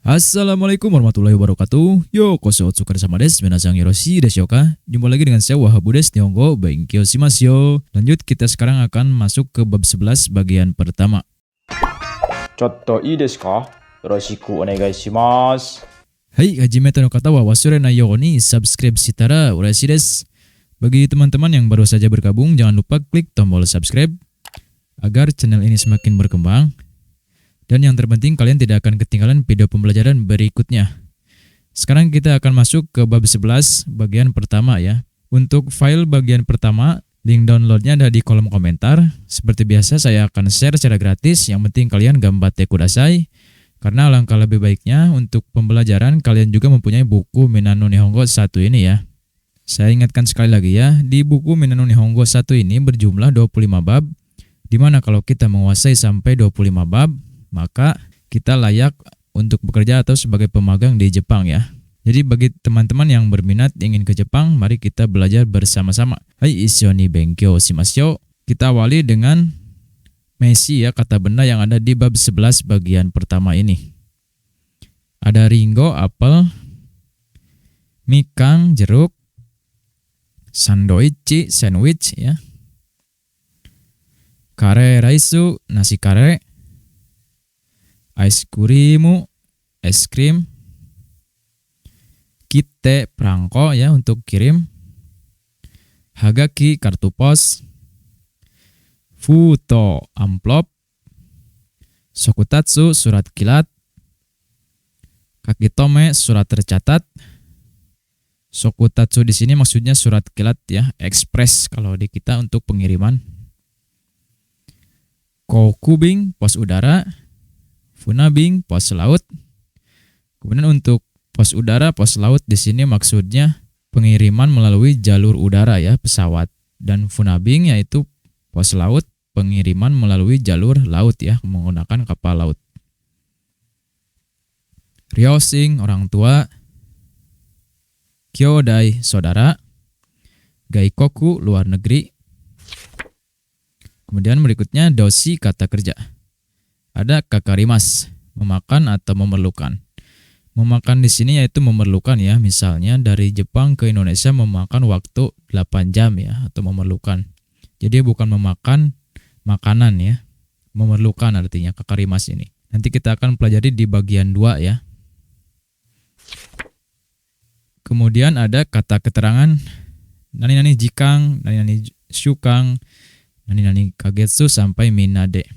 Assalamualaikum warahmatullahi wabarakatuh. Yo, koso otsukare sama des, minasang Hiroshi desu ka. Jumpa lagi dengan saya Wahabu des Nihongo Benkyo shimasu. Lanjut, kita sekarang akan masuk ke bab 11 bagian pertama. ちょっといいですか？よろしくお願いします。 Hai, hajime no kata wa wasure nai yo ni subscribe shitara urashi desu. Bagi teman-teman yang baru saja bergabung, jangan lupa klik tombol subscribe agar channel ini semakin berkembang. Dan yang terpenting, kalian tidak akan ketinggalan video pembelajaran berikutnya. Sekarang kita akan masuk ke bab 11 bagian pertama ya. Untuk file bagian pertama, link downloadnya ada di kolom komentar. Seperti biasa, saya akan share secara gratis. Yang penting kalian gambatte kudasai. Karena alangkah lebih baiknya untuk pembelajaran, kalian juga mempunyai buku Minano Nihongo 1 ini ya. Saya ingatkan sekali lagi ya, di buku Minano Nihongo 1 ini berjumlah 25 bab. Dimana kalau kita menguasai sampai 25 bab, maka kita layak untuk bekerja atau sebagai pemagang di Jepang ya. Jadi bagi teman-teman yang berminat ingin ke Jepang, mari kita belajar bersama-sama. Hai, issho ni benkyo shimasu. Kita awali dengan meshi ya, kata benda yang ada di bab 11 bagian pertama ini. Ada ringo, apel, mikan, jeruk, sandoichi, sandwich ya. Kare raisu, nasi kare. Es krim, kite, perangko ya untuk kirim, hagaki, kartu pos, futo, amplop, sokutatsu, surat kilat, kakitome, surat tercatat. Sokutatsu di sini maksudnya surat kilat ya, ekspres kalau di kita untuk pengiriman. Kokubing, pos udara. Funabing, pos laut. Kemudian untuk pos udara, pos laut di sini maksudnya pengiriman melalui jalur udara ya, pesawat. Dan funabing yaitu pos laut, pengiriman melalui jalur laut ya, menggunakan kapal laut. Ryosing, orang tua. Kyodai, saudara. Gaikoku, luar negeri. Kemudian berikutnya doshi, kata kerja. Ada kakarimas, memakan atau memerlukan. Memakan di sini yaitu memerlukan ya. Misalnya dari Jepang ke Indonesia memakan waktu 8 jam ya, atau memerlukan. Jadi bukan memakan makanan ya. Memerlukan artinya kakarimas ini. Nanti kita akan pelajari di bagian 2 ya. Kemudian ada kata keterangan nani-nani jikang, nani-nani shukang, nani-nani kagetsu sampai minade.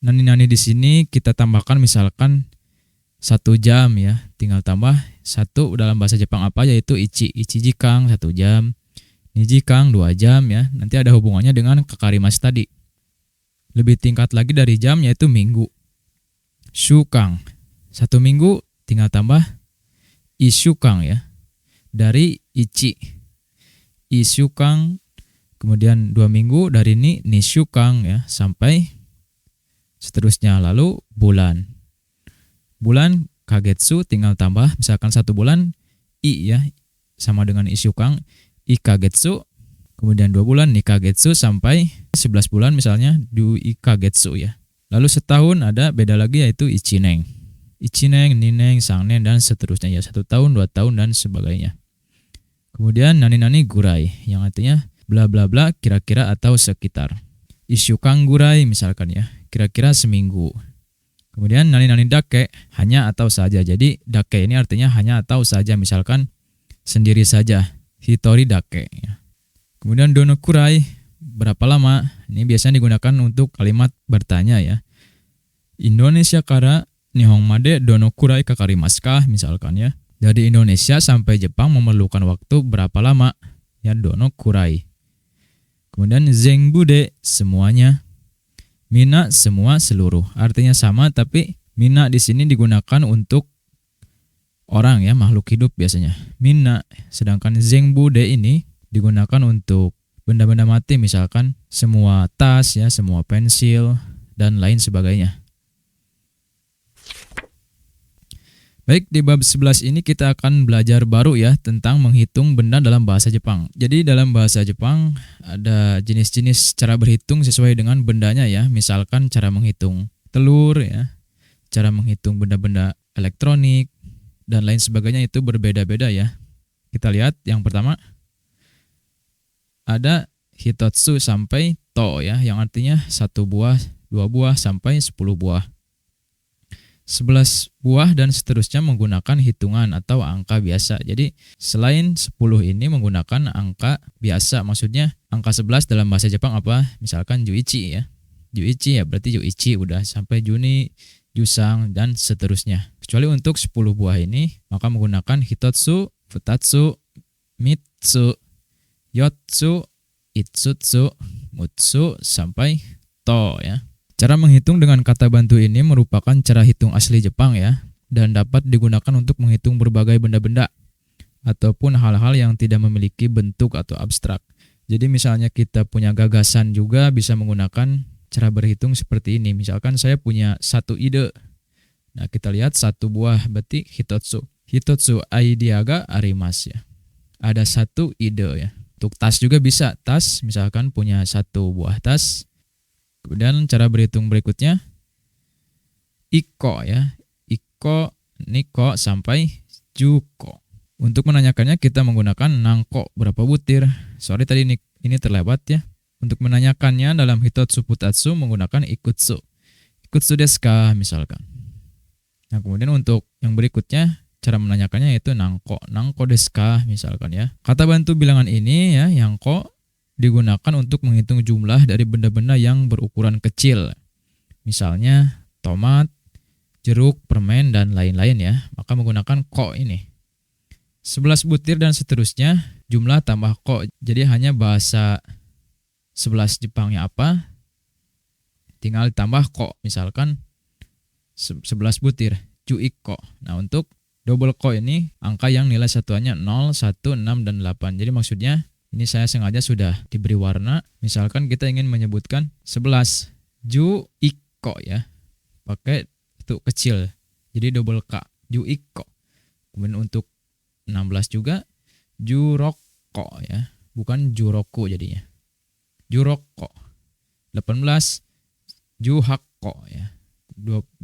Nani-nani di sini kita tambahkan misalkan 1 jam ya, tinggal tambah 1 dalam bahasa Jepang apa, yaitu ichi jikang 1 jam, ni jikang 2 jam ya. Nanti ada hubungannya dengan kakarimas tadi. Lebih tingkat lagi dari jam yaitu minggu. Shukang 1 minggu tinggal tambah ishukang ya. Dari ichi ishukang, kemudian 2 minggu dari ni nishukang ya, sampai seterusnya. Lalu bulan. Bulan kagetsu tinggal tambah misalkan 1 bulan i ya, sama dengan ishukang, i kagetsu. Kemudian 2 bulan ni kagetsu sampai 11 bulan misalnya du i kagetsu ya. Lalu setahun ada beda lagi yaitu ichineng. Ichineng, nineng, sangnen dan seterusnya ya, 1 tahun, 2 tahun dan sebagainya. Kemudian nani-nani gurai yang artinya bla bla bla, kira-kira atau sekitar. Ishukang gurai misalkan ya, kira-kira seminggu. Kemudian nani-nani dake, hanya atau saja. Jadi dake ini artinya hanya atau saja, misalkan sendiri saja. Hitori dake. Kemudian dono kurai, berapa lama? Ini biasanya digunakan untuk kalimat bertanya ya. Indonesia kara Nihon made dono kurai kakarimasu ka, misalkan ya. Dari Indonesia sampai Jepang memerlukan waktu berapa lama? Ya, dono kurai. Kemudian zenbude, semuanya. Mina, semua, seluruh. Artinya sama, tapi mina di sini digunakan untuk orang ya, makhluk hidup biasanya. Mina, sedangkan zenbude ini digunakan untuk benda-benda mati, misalkan semua tas ya, semua pensil dan lain sebagainya. Baik, di bab 11 ini kita akan belajar baru ya tentang menghitung benda dalam bahasa Jepang. Jadi dalam bahasa Jepang ada jenis-jenis cara berhitung sesuai dengan bendanya ya. Misalkan cara menghitung telur ya, cara menghitung benda-benda elektronik, dan lain sebagainya itu berbeda-beda ya. Kita lihat yang pertama, ada hitotsu sampai to ya, yang artinya 1 buah, 2 buah, sampai 10 buah. 11 buah dan seterusnya menggunakan hitungan atau angka biasa. Jadi selain 10 ini menggunakan angka biasa, maksudnya angka 11 dalam bahasa Jepang apa? Misalkan juichi ya. Juichi ya berarti juichi udah sampai juni, jusang, dan seterusnya. Kecuali untuk 10 buah ini, maka menggunakan hitotsu, futatsu, mitsu, yotsu, itsutsu, mutsu, sampai to ya. Cara menghitung dengan kata bantu ini merupakan cara hitung asli Jepang ya, dan dapat digunakan untuk menghitung berbagai benda-benda ataupun hal-hal yang tidak memiliki bentuk atau abstrak. Jadi misalnya kita punya gagasan juga bisa menggunakan cara berhitung seperti ini. Misalkan saya punya satu ide. Nah, kita lihat 1 buah berarti hitotsu. Hitotsu idea ga arimasu ya. Ada 1 ide ya. Untuk tas juga bisa. Tas misalkan punya 1 buah tas. Kemudian cara berhitung berikutnya, iko ya, iko, niko, sampai juko. Untuk menanyakannya kita menggunakan nangko, berapa butir. Sorry tadi ini terlewat ya. Untuk menanyakannya dalam hitotsu futatsu menggunakan ikutsu. Ikutsu desu ka misalkan. Nah kemudian untuk yang berikutnya, cara menanyakannya yaitu nangko, nangko desu ka misalkan ya. Kata bantu bilangan ini ya, yangko, digunakan untuk menghitung jumlah dari benda-benda yang berukuran kecil. Misalnya tomat, jeruk, permen, dan lain-lain ya. Maka menggunakan ko ini. 11 butir dan seterusnya, jumlah tambah ko. Jadi hanya bahasa 11 Jepangnya apa, tinggal tambah ko. Misalkan 11 butir, juiko. Nah untuk double ko ini, angka yang nilai satuannya 0, 1, 6, dan 8. Jadi maksudnya, ini saya sengaja sudah diberi warna. Misalkan kita ingin menyebutkan 11. Ju-ikko ya. Pakai itu kecil. Jadi double K. Ju-ikko. Kemudian untuk 16 juga. Jurokko ya. Bukan juroku jadinya. Jurokko. 18. Juhakko ya. 20.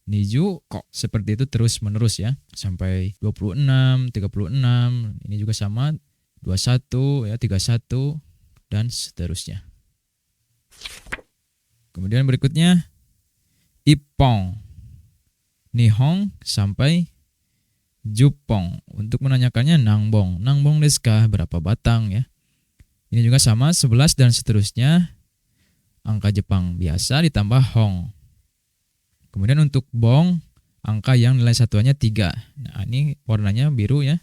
Nijuko. Seperti itu terus menerus ya. Sampai 26, 36. Ini juga sama. 21 ya, 31 dan seterusnya. Kemudian berikutnya ippon, nihon, sampai juppon. Untuk menanyakannya nangbong, nangbong desu ka, berapa batang ya. Ini juga sama 11 dan seterusnya. Angka Jepang biasa ditambah hong. Kemudian untuk bong, angka yang nilai satuannya 3. Nah, ini warnanya biru ya.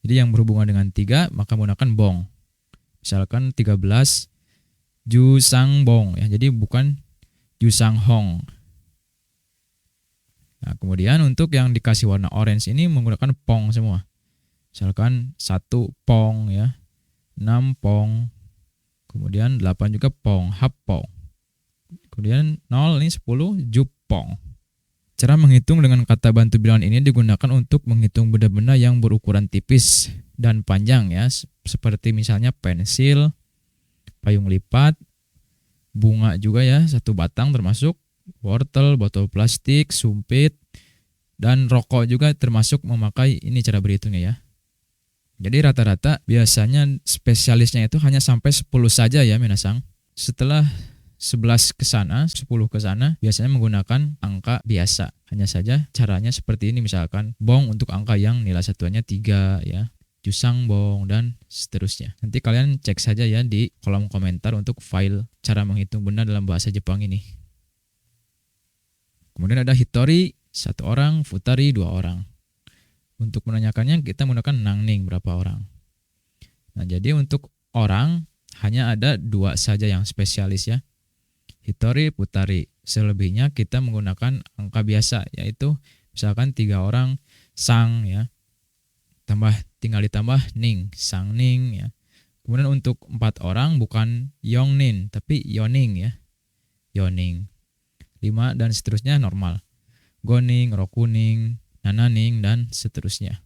Jadi yang berhubungan dengan 3 maka menggunakan bong. Misalkan 13 jusang bong ya. Jadi bukan jusang hong. Nah, kemudian untuk yang dikasih warna orange ini menggunakan pong semua. Misalkan 1 pong ya. 6 pong. Kemudian 8 juga pong, hapong. Kemudian 0 ini 10 jupong. Cara menghitung dengan kata bantu bilangan ini digunakan untuk menghitung benda-benda yang berukuran tipis dan panjang ya, seperti misalnya pensil, payung lipat, bunga juga ya, 1 batang termasuk, wortel, botol plastik, sumpit, dan rokok juga termasuk memakai ini cara berhitungnya ya. Jadi rata-rata biasanya spesialisnya itu hanya sampai 10 saja ya minasang. Setelah 11 ke sana, 10 ke sana, biasanya menggunakan angka biasa. Hanya saja caranya seperti ini, misalkan bong untuk angka yang nilai satuannya 3 ya, jusang bong, dan seterusnya. Nanti kalian cek saja ya di kolom komentar untuk file cara menghitung benda dalam bahasa Jepang ini. Kemudian ada hitori, 1 orang, futari, 2 orang. Untuk menanyakannya kita menggunakan nangning, berapa orang. Nah jadi untuk orang hanya ada 2 saja yang spesialis ya. Hitori, futari. Selebihnya kita menggunakan angka biasa, yaitu misalkan 3 orang, sang ya. Tinggal ditambah ning, sang ning ya. Kemudian untuk 4 orang bukan yongnin, tapi yoning ya. Yoning. 5 dan seterusnya normal. Goning, rokuning, nananing, dan seterusnya.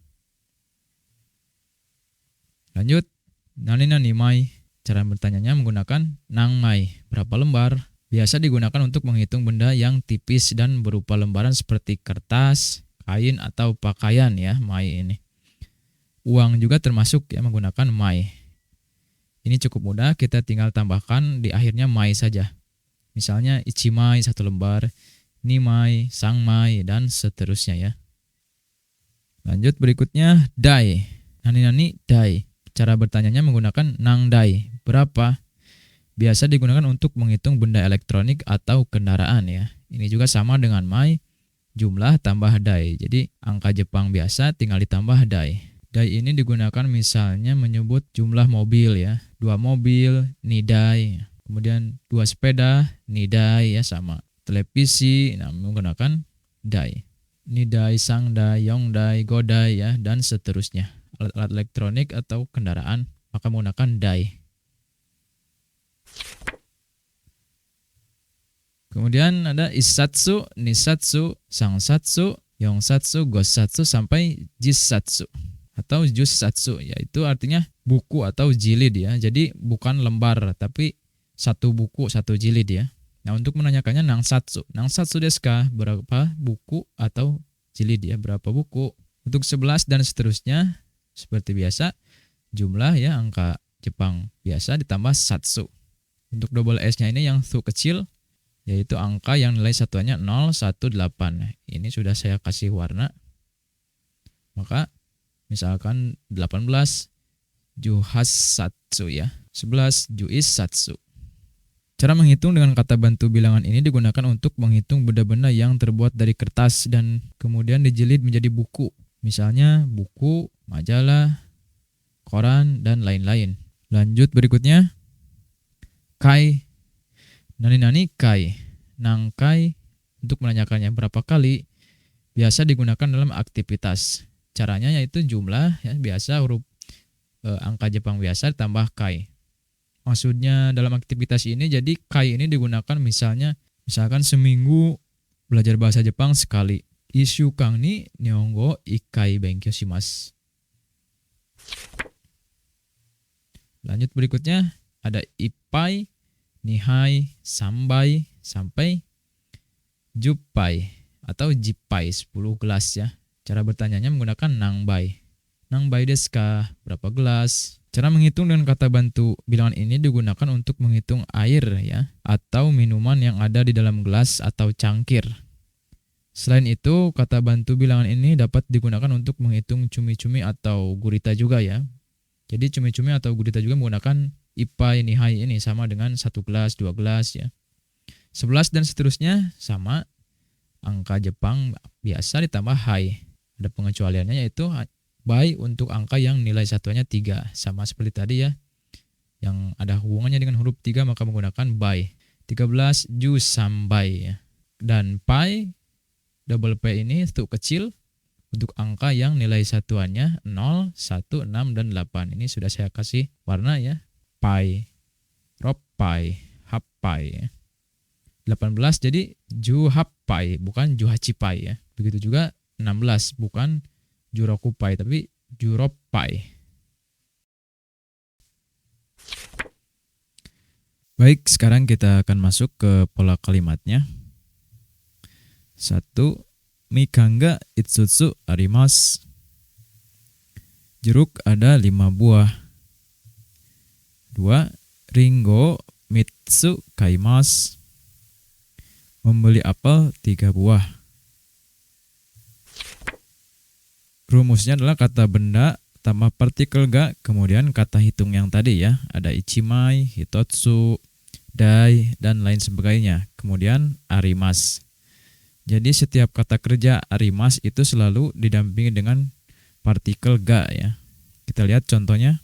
Lanjut. Nanina nimai. Cara bertanyanya menggunakan nangmai, berapa lembar. Biasa digunakan untuk menghitung benda yang tipis dan berupa lembaran seperti kertas, kain, atau pakaian ya, mai ini. Uang juga termasuk ya menggunakan mai. Ini cukup mudah, kita tinggal tambahkan di akhirnya mai saja. Misalnya ichimai 1 lembar, nimai, sangmai, dan seterusnya ya. Lanjut berikutnya dai. Nani dai. Cara bertanyanya menggunakan nang dai. Berapa? Biasa digunakan untuk menghitung benda elektronik atau kendaraan ya. Ini juga sama dengan mai, jumlah tambah dai. Jadi angka Jepang biasa tinggal ditambah dai. Dai ini digunakan misalnya menyebut jumlah mobil ya. 2 mobil, nidai. Kemudian 2 sepeda, nidai ya sama. Televisi, menggunakan dai. Nidai, sangdai, yongdai, godai ya, dan seterusnya. Alat-alat elektronik atau kendaraan maka menggunakan dai. Kemudian ada isatsu, nisatsu, sangsatsu, yongsatsu, gosatsu, sampai jisatsu atau jussatsu, yaitu artinya buku atau jilid ya. Jadi bukan lembar tapi 1 buku 1 jilid ya. Nah, untuk menanyakannya nangsatsu. Nangsatsu desu ka? Berapa buku atau jilid ya, berapa buku. Untuk 11 dan seterusnya seperti biasa jumlah ya, angka Jepang biasa ditambah satsu. Untuk double S-nya ini yang su kecil, yaitu angka yang nilai satuannya 018. Ini sudah saya kasih warna. Maka misalkan 18 juhassatsu ya, 11 juissatsu. Cara menghitung dengan kata bantu bilangan ini digunakan untuk menghitung benda-benda yang terbuat dari kertas dan kemudian dijilid menjadi buku. Misalnya buku, majalah, koran, dan lain-lain. Lanjut berikutnya. Kai. Nani kai. Nangkai, untuk menanyakannya berapa kali, biasa digunakan dalam aktivitas. Caranya yaitu jumlah ya, biasa huruf angka Jepang biasa ditambah kai. Maksudnya dalam aktivitas ini, jadi kai ini digunakan misalkan seminggu belajar bahasa Jepang sekali. Ishukan ni nihongo ikai benkyou shimasu. Lanjut berikutnya ada ippai, nihai, sambai, sampai juppai atau jippai 10 gelas ya. Cara bertanyanya menggunakan nangbai. Nangbai desu ka? Berapa gelas? Cara menghitung dengan kata bantu bilangan ini digunakan untuk menghitung air ya, atau minuman yang ada di dalam gelas atau cangkir. Selain itu, kata bantu bilangan ini dapat digunakan untuk menghitung cumi-cumi atau gurita juga ya. Jadi cumi-cumi atau gurita juga menggunakan ippai, nihai ini sama dengan 1 gelas, 2 gelas ya. 11 dan seterusnya sama, angka Jepang biasa ditambah hai. Ada pengecualiannya yaitu bai untuk angka yang nilai satuannya 3. Sama seperti tadi ya. Yang ada hubungannya dengan huruf 3 maka menggunakan bai. 13 jusambai ya. Dan pai, double P ini untuk kecil untuk angka yang nilai satuannya 0, 1, 6, dan 8. Ini sudah saya kasih warna ya. Pai, roppai, happai ya. 18 jadi juhappai bukan juhachipai ya. Begitu juga 16 bukan jurokupai tapi juroppai. Baik, sekarang kita akan masuk ke pola kalimatnya. 1. Mikan ga itsutsu arimasu. Jeruk ada 5 buah. 2. Ringo mitsu kaimasu. Membeli apel 3 buah. Rumusnya adalah kata benda tambah partikel ga, kemudian kata hitung yang tadi ya. Ada ichimai, hitotsu, dai, dan lain sebagainya. Kemudian arimasu. Jadi setiap kata kerja arimasu itu selalu didampingi dengan partikel ga ya. Kita lihat contohnya.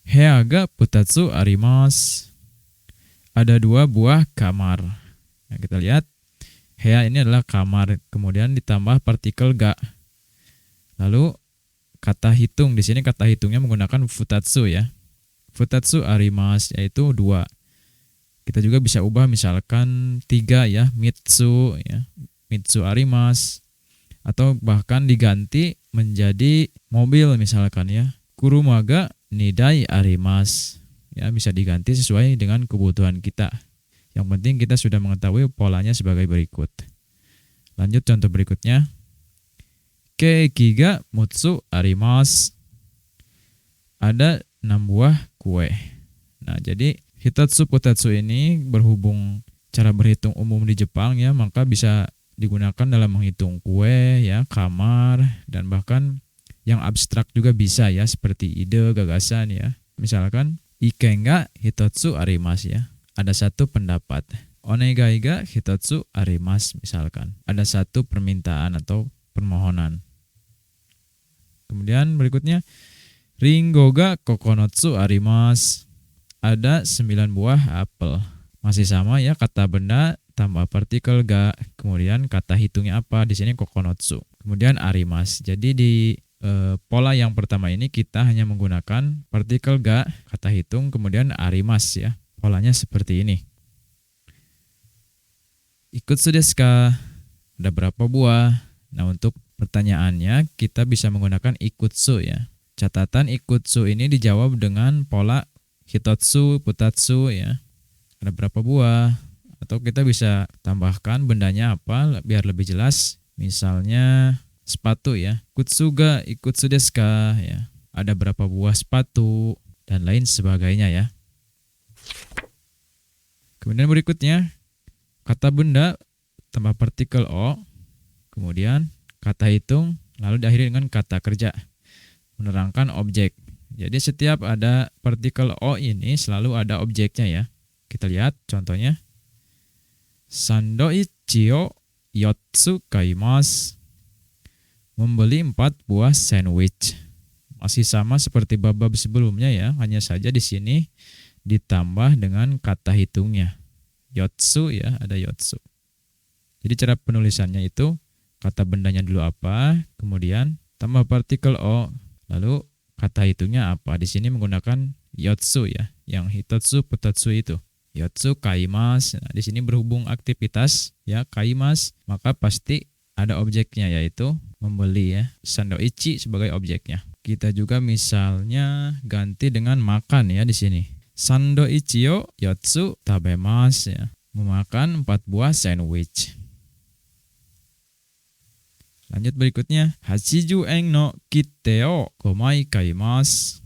Hea ga futatsu arimasu. Ada 2 buah kamar. Nah, kita lihat hea ini adalah kamar, kemudian ditambah partikel ga. Lalu kata hitung, di sini kata hitungnya menggunakan futatsu ya. Futatsu arimasu yaitu 2. Kita juga bisa ubah misalkan 3 ya, mitsu ya. Mitsu arimasu, atau bahkan diganti menjadi mobil misalkan ya. Kuruma ga nidai arimasu. Ya, bisa diganti sesuai dengan kebutuhan kita. Yang penting kita sudah mengetahui polanya sebagai berikut. Lanjut contoh berikutnya. Keiki ga mutsu arimasu. Ada 6 buah kue. Nah, jadi hitatsu futatsu ini berhubung cara berhitung umum di Jepang ya, maka bisa digunakan dalam menghitung kue ya, kamar, dan bahkan yang abstrak juga bisa ya, seperti ide, gagasan ya. Misalkan iken ga hitatsu arimasu ya. Ada satu pendapat. Onegai ga hitatsu arimasu misalkan. Ada satu permintaan atau permohonan. Kemudian berikutnya ringo ga kokonotsu arimasu. Ada 9 buah apel. Masih sama ya, kata benda tambah partikel ga. Kemudian kata hitungnya apa? Di sini kokonotsu. Kemudian arimasu. Jadi di pola yang pertama ini kita hanya menggunakan partikel ga, kata hitung, kemudian arimasu ya. Polanya seperti ini. Ikutsu desu ka? Ada berapa buah? Nah, untuk pertanyaannya kita bisa menggunakan ikutsu ya. Catatan ikutsu ini dijawab dengan pola hitatsu, futatsu ya. Ada berapa buah? Atau kita bisa tambahkan bendanya apa biar lebih jelas. Misalnya sepatu ya. Kutsu ga ikutsu desu ka? Ya. Ada berapa buah sepatu dan lain sebagainya ya. Kemudian berikutnya, kata benda tambah partikel o, kemudian kata hitung, lalu diakhiri dengan kata kerja, menerangkan objek. Jadi setiap ada partikel o ini selalu ada objeknya ya. Kita lihat contohnya. Sandoichi o yotsu kaimasu. Membeli 4 buah sandwich. Masih sama seperti bab-bab sebelumnya ya, hanya saja di sini ditambah dengan kata hitungnya. Yotsu ya, ada yotsu. Jadi cara penulisannya itu kata bendanya dulu apa, kemudian tambah partikel o, lalu kata hitungnya apa. Di sini menggunakan yotsu ya, yang hitatsu futatsu itu. Yotsu kaimasu. Nah, di sini berhubung aktivitas ya, kaimasu, maka pasti ada objeknya yaitu membeli ya. Sandoichi sebagai objeknya. Kita juga misalnya ganti dengan makan ya di sini. Sandoichi o yotsu tabemasu ya. Memakan 4 buah sandwich. Lanjut berikutnya. 80 yen no kitte o 5 mai kaimasu.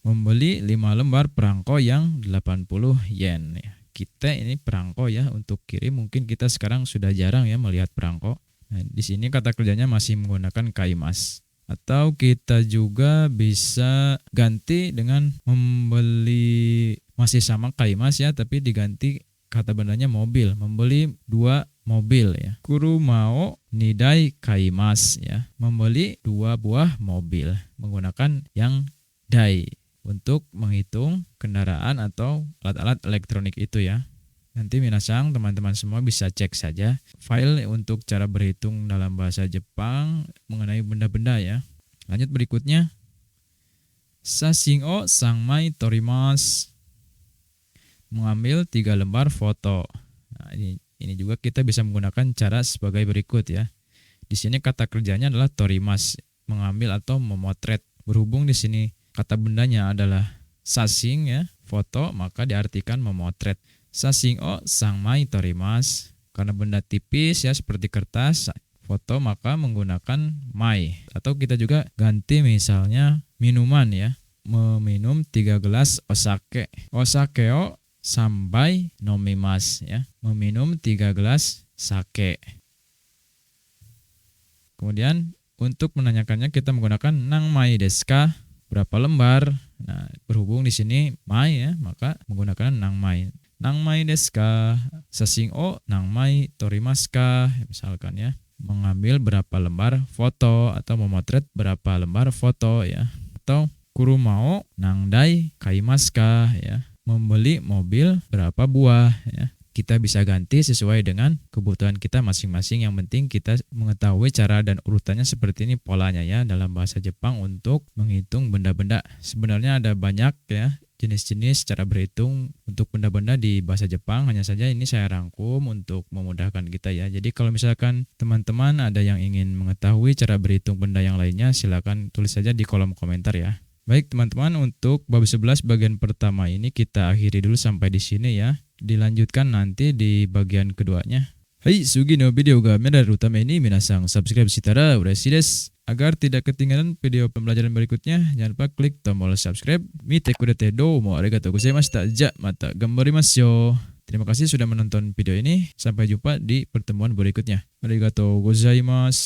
Membeli 5 lembar perangko yang 80 yen ya. Kita ini perangko ya, untuk kirim mungkin kita sekarang sudah jarang ya melihat perangko. Nah, di sini kata kerjanya masih menggunakan kaimasu. Atau kita juga bisa ganti dengan membeli, masih sama kaimasu ya, tapi diganti kata bendanya mobil. Membeli 2 mobil ya. Kuruma o nidai kaimasu ya. Membeli 2 buah mobil. Menggunakan yang dai untuk menghitung kendaraan atau alat-alat elektronik itu ya. Nanti minasang, teman-teman semua bisa cek saja file untuk cara berhitung dalam bahasa Jepang mengenai benda-benda ya. Lanjut berikutnya. Sashin o sanmai torimasu. Mengambil 3 lembar foto. Nah, ini juga kita bisa menggunakan cara sebagai berikut ya. Di sini kata kerjanya adalah torimasu, mengambil atau memotret. Berhubung di sini kata bendanya adalah sashin ya, foto, maka diartikan memotret. Sashin o sanmai torimasu. Karena benda tipis ya seperti kertas, foto, maka menggunakan mai. Atau kita juga ganti misalnya minuman ya. Meminum 3 gelas osake. Osake o sambai nomimasu ya. Meminum 3 gelas sake. Kemudian untuk menanyakannya kita menggunakan nang mai desu ka? Berapa lembar? Nah, berhubung di sini mai ya, maka menggunakan nang mai. Nang mai desu ka? Sashin o nang mai torimasu ka? Misalkan ya, mengambil berapa lembar foto atau memotret berapa lembar foto ya. Atau kuruma o nang dai kaimasu ka? Ya, membeli mobil berapa buah ya. Kita bisa ganti sesuai dengan kebutuhan kita masing-masing. Yang penting kita mengetahui cara dan urutannya seperti ini polanya ya dalam bahasa Jepang untuk menghitung benda-benda. Sebenarnya ada banyak ya jenis-jenis cara berhitung untuk benda-benda di bahasa Jepang. Hanya saja ini saya rangkum untuk memudahkan kita ya. Jadi kalau misalkan teman-teman ada yang ingin mengetahui cara berhitung benda yang lainnya, silakan tulis saja di kolom komentar ya. Baik teman-teman, untuk bab 11 bagian pertama ini kita akhiri dulu sampai di sini ya. Dilanjutkan nanti di bagian keduanya. Hai, sugi no video ga menaru tame ni minasang subscribe shitara urashii desu. Agar tidak ketinggalan video pembelajaran berikutnya, jangan lupa klik tombol subscribe. Mite kurete doumo arigatou gozaimashita. Ja, mata gambarimasu yo. Terima kasih sudah menonton video ini. Sampai jumpa di pertemuan berikutnya. Arigatou gozaimasu.